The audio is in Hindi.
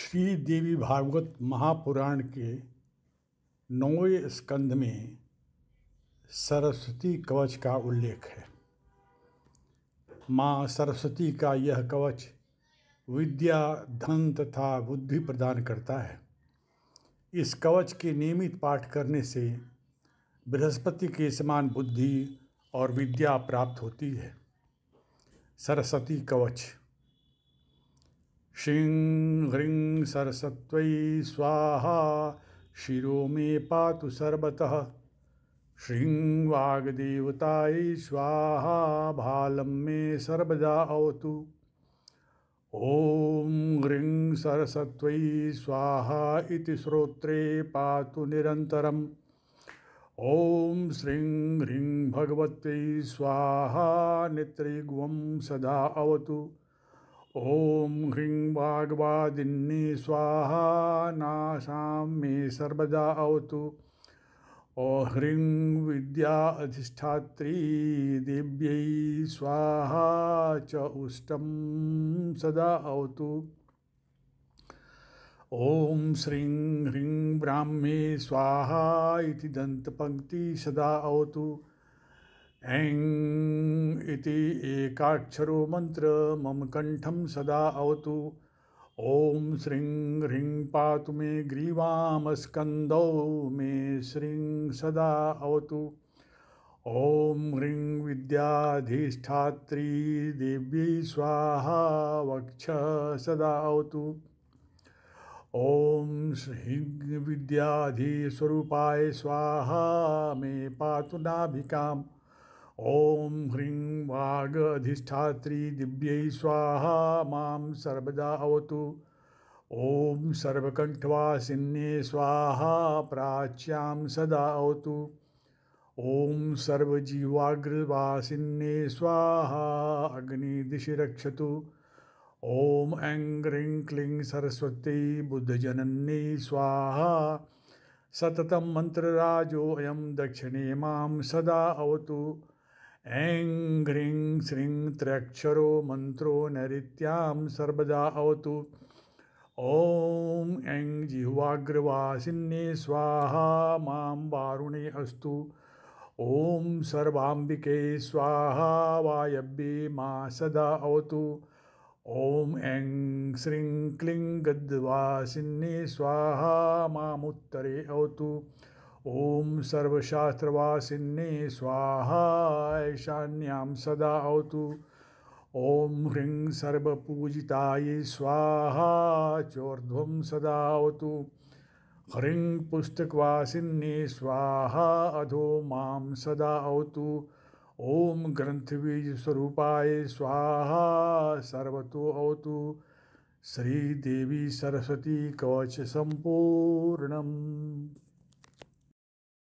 श्री देवी भागवत महापुराण के 9वें स्कंद में सरस्वती कवच का उल्लेख है। माँ सरस्वती का यह कवच विद्या, धन तथा बुद्धि प्रदान करता है। इस कवच के नियमित पाठ करने से बृहस्पति के समान बुद्धि और विद्या प्राप्त होती है। सरस्वती कवच। श्रीं ह्रीं सरस्वत्यै स्वाहा शिरो मे पातु सर्वतः। श्रीं वाग्देवतायै स्वाहा भालं मे सर्वदा अवतु। ॐ ह्रीं सरस्वत्यै स्वाहा इति श्रोत्रे पातु निरन्तरम्। ॐ श्रीं ह्रीं भगवत्यै स्वाहा नेत्रेग्वं सदा अवतु। ॐ ह्रीं वाग्वादिन्ये स्वाहा नासां मे सर्वदा अवतु। ॐ ह्रीं विद्या अधिष्ठात्री देव्यै स्वाहा च उष्टं सदा अवतु। ॐ श्रीं ह्रीं ब्राह्मे स्वाहा इति दन्तपङ्क्ति सदा अवतु। ऐं इति एकाक्षरो मंत्र मम कंठं सदा अवतु। ॐ श्रीं ह्रीं पातु मे ग्रीवां स्कन्दौ मे श्रीं सदा अवतु। ॐ ह्रीं विद्याधिष्ठात्री देव्यै स्वाहा वक्ष सदा अवतु। ॐ श्रीं विद्याधिस्वरूपाय स्वाहा मे पातु नाभिकाम्। ॐ ह्रीं वागधिष्ठात्री दिव्यै स्वाहा मां सर्वदा अवतु। ॐ सर्वकण्ठवासिन्ये स्वाहा प्राच्यां सदा अवतु। ॐ सर्वजीवाग्रवासिन्ये स्वाहा अग्निदिशि रक्षतु। ॐ ऐं ह्रीं क्लीं सरस्वत्यै बुद्धजनन्यै स्वाहा सततं मन्त्रराजोऽयं दक्षिणे मां सदा अवतु। ऐं ह्रीं श्रीं त्र्यक्षरो मन्त्रो नैऋत्यां सर्वदा अवतु। ॐ ऐं जिह्वाग्रवासिन्ये स्वाहा मां वारुणे अस्तु। ॐ सर्वाम्बिके स्वाहा वायव्ये मा सदा अवतु। ॐ ऐं श्रीं क्लीं गद्वासिन्ये स्वाहा मामुत्तरे अवतु। ॐ सर्वशास्त्रवासिन्ये स्वाहा ईशान्यां सदा अवतु। ॐ ह्रीं सर्वपूजितायै स्वाहा चोर्ध्वं सदा अवतु। ह्रीं पुस्तकवासिन्ये स्वाहा अधो मां सदा अवतु। ॐ ग्रन्थबीजस्वरूपाय स्वाहा सर्वतो अवतु। श्रीदेवी सरस्वती कवच संपूर्णम्।